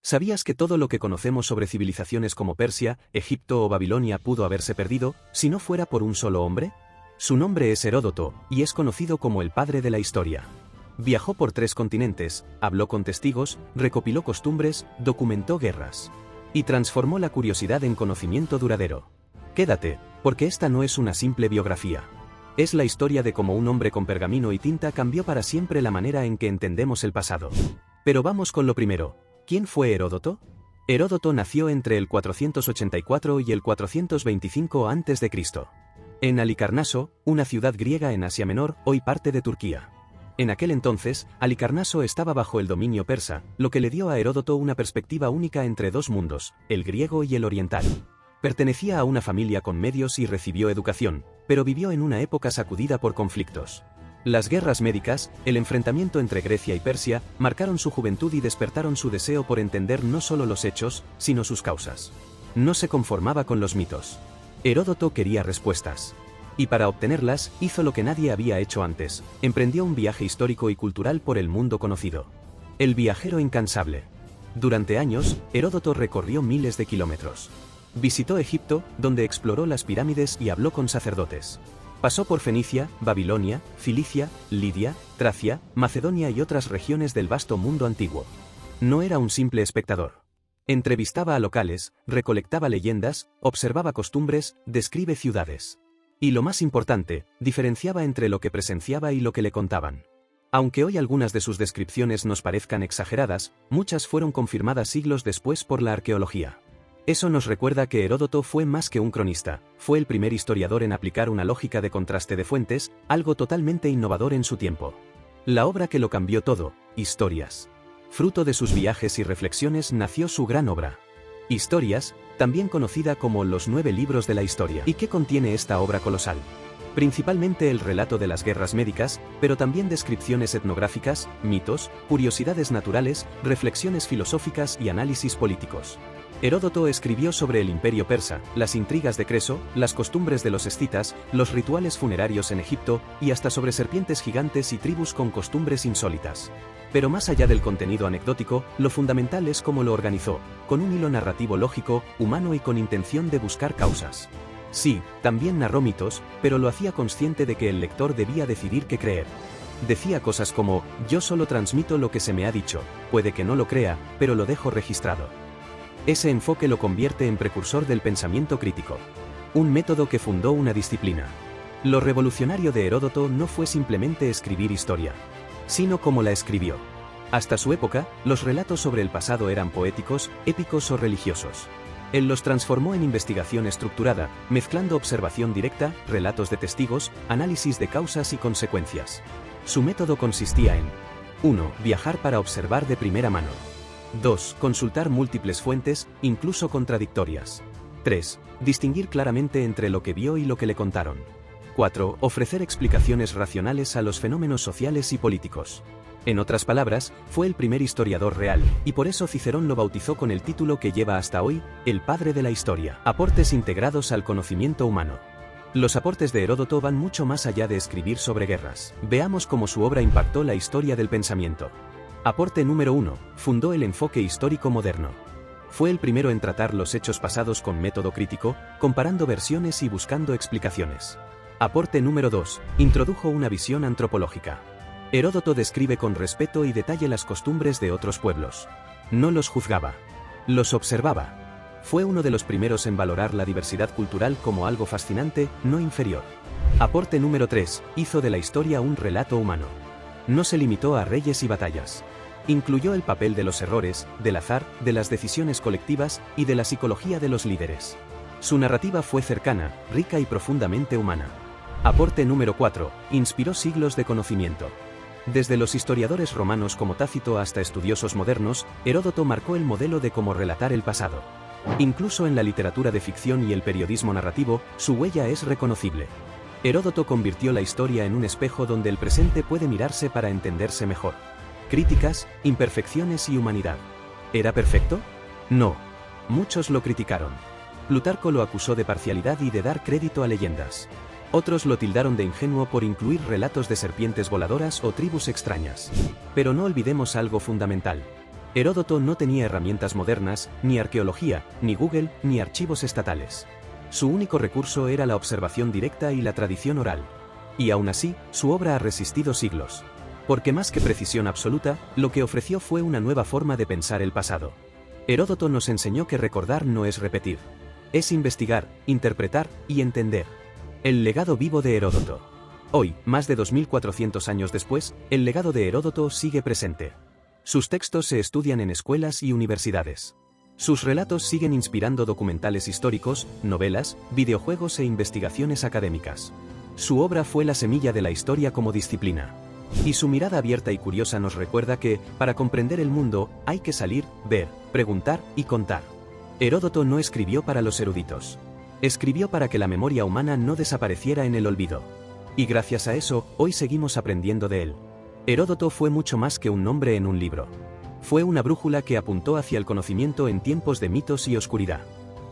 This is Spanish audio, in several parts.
¿Sabías que todo lo que conocemos sobre civilizaciones como Persia, Egipto o Babilonia pudo haberse perdido si no fuera por un solo hombre? Su nombre es Heródoto, y es conocido como el padre de la historia. Viajó por 3 continentes, habló con testigos, recopiló costumbres, documentó guerras. Y transformó la curiosidad en conocimiento duradero. Quédate, porque esta no es una simple biografía. Es la historia de cómo un hombre con pergamino y tinta cambió para siempre la manera en que entendemos el pasado. Pero vamos con lo primero. ¿Quién fue Heródoto? Heródoto nació entre el 484 y el 425 a.C. en Halicarnaso, una ciudad griega en Asia Menor, hoy parte de Turquía. En aquel entonces, Halicarnaso estaba bajo el dominio persa, lo que le dio a Heródoto una perspectiva única entre 2 mundos, el griego y el oriental. Pertenecía a una familia con medios y recibió educación, pero vivió en una época sacudida por conflictos. Las guerras médicas, el enfrentamiento entre Grecia y Persia, marcaron su juventud y despertaron su deseo por entender no solo los hechos, sino sus causas. No se conformaba con los mitos. Heródoto quería respuestas. Y para obtenerlas, hizo lo que nadie había hecho antes, emprendió un viaje histórico y cultural por el mundo conocido. El viajero incansable. Durante años, Heródoto recorrió miles de kilómetros. Visitó Egipto, donde exploró las pirámides y habló con sacerdotes. Pasó por Fenicia, Babilonia, Cilicia, Lidia, Tracia, Macedonia y otras regiones del vasto mundo antiguo. No era un simple espectador. Entrevistaba a locales, recolectaba leyendas, observaba costumbres, describe ciudades. Y lo más importante, diferenciaba entre lo que presenciaba y lo que le contaban. Aunque hoy algunas de sus descripciones nos parezcan exageradas, muchas fueron confirmadas siglos después por la arqueología. Eso nos recuerda que Heródoto fue más que un cronista, fue el primer historiador en aplicar una lógica de contraste de fuentes, algo totalmente innovador en su tiempo. La obra que lo cambió todo, Historias. Fruto de sus viajes y reflexiones nació su gran obra. Historias, también conocida como los 9 libros de la historia. ¿Y qué contiene esta obra colosal? Principalmente el relato de las guerras médicas, pero también descripciones etnográficas, mitos, curiosidades naturales, reflexiones filosóficas y análisis políticos. Heródoto escribió sobre el imperio persa, las intrigas de Creso, las costumbres de los escitas, los rituales funerarios en Egipto, y hasta sobre serpientes gigantes y tribus con costumbres insólitas. Pero más allá del contenido anecdótico, lo fundamental es cómo lo organizó, con un hilo narrativo lógico, humano y con intención de buscar causas. Sí, también narró mitos, pero lo hacía consciente de que el lector debía decidir qué creer. Decía cosas como, yo solo transmito lo que se me ha dicho, puede que no lo crea, pero lo dejo registrado. Ese enfoque lo convierte en precursor del pensamiento crítico. Un método que fundó una disciplina. Lo revolucionario de Heródoto no fue simplemente escribir historia, sino cómo la escribió. Hasta su época, los relatos sobre el pasado eran poéticos, épicos o religiosos. Él los transformó en investigación estructurada, mezclando observación directa, relatos de testigos, análisis de causas y consecuencias. Su método consistía en 1. Viajar para observar de primera mano. 2. Consultar múltiples fuentes, incluso contradictorias. 3. Distinguir claramente entre lo que vio y lo que le contaron. 4. Ofrecer explicaciones racionales a los fenómenos sociales y políticos. En otras palabras, fue el primer historiador real, y por eso Cicerón lo bautizó con el título que lleva hasta hoy, el padre de la historia. Aportes integrados al conocimiento humano. Los aportes de Heródoto van mucho más allá de escribir sobre guerras. Veamos cómo su obra impactó la historia del pensamiento. Aporte número 1. Fundó el enfoque histórico moderno. Fue el primero en tratar los hechos pasados con método crítico, comparando versiones y buscando explicaciones. Aporte número 2. Introdujo una visión antropológica. Heródoto describe con respeto y detalle las costumbres de otros pueblos. No los juzgaba. Los observaba. Fue uno de los primeros en valorar la diversidad cultural como algo fascinante, no inferior. Aporte número 3. Hizo de la historia un relato humano. No se limitó a reyes y batallas. Incluyó el papel de los errores, del azar, de las decisiones colectivas y de la psicología de los líderes. Su narrativa fue cercana, rica y profundamente humana. Aporte número 4. Inspiró siglos de conocimiento. Desde los historiadores romanos como Tácito hasta estudiosos modernos, Heródoto marcó el modelo de cómo relatar el pasado. Incluso en la literatura de ficción y el periodismo narrativo, su huella es reconocible. Heródoto convirtió la historia en un espejo donde el presente puede mirarse para entenderse mejor. Críticas, imperfecciones y humanidad. ¿Era perfecto? No. Muchos lo criticaron. Plutarco lo acusó de parcialidad y de dar crédito a leyendas. Otros lo tildaron de ingenuo por incluir relatos de serpientes voladoras o tribus extrañas. Pero no olvidemos algo fundamental. Heródoto no tenía herramientas modernas, ni arqueología, ni Google, ni archivos estatales. Su único recurso era la observación directa y la tradición oral. Y aún así, su obra ha resistido siglos. Porque más que precisión absoluta, lo que ofreció fue una nueva forma de pensar el pasado. Heródoto nos enseñó que recordar no es repetir. Es investigar, interpretar y entender. El legado vivo de Heródoto. Hoy, más de 2400 años después, el legado de Heródoto sigue presente. Sus textos se estudian en escuelas y universidades. Sus relatos siguen inspirando documentales históricos, novelas, videojuegos e investigaciones académicas. Su obra fue la semilla de la historia como disciplina. Y su mirada abierta y curiosa nos recuerda que, para comprender el mundo, hay que salir, ver, preguntar y contar. Heródoto no escribió para los eruditos. Escribió para que la memoria humana no desapareciera en el olvido. Y gracias a eso, hoy seguimos aprendiendo de él. Heródoto fue mucho más que un nombre en un libro. Fue una brújula que apuntó hacia el conocimiento en tiempos de mitos y oscuridad.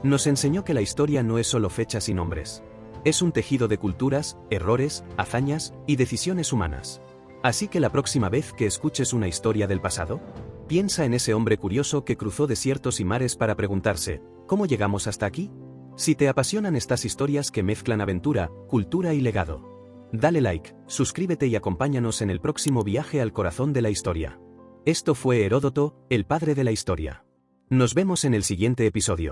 Nos enseñó que la historia no es solo fechas y nombres. Es un tejido de culturas, errores, hazañas y decisiones humanas. Así que la próxima vez que escuches una historia del pasado, piensa en ese hombre curioso que cruzó desiertos y mares para preguntarse, ¿cómo llegamos hasta aquí? Si te apasionan estas historias que mezclan aventura, cultura y legado, dale like, suscríbete y acompáñanos en el próximo viaje al corazón de la historia. Esto fue Heródoto, el padre de la historia. Nos vemos en el siguiente episodio.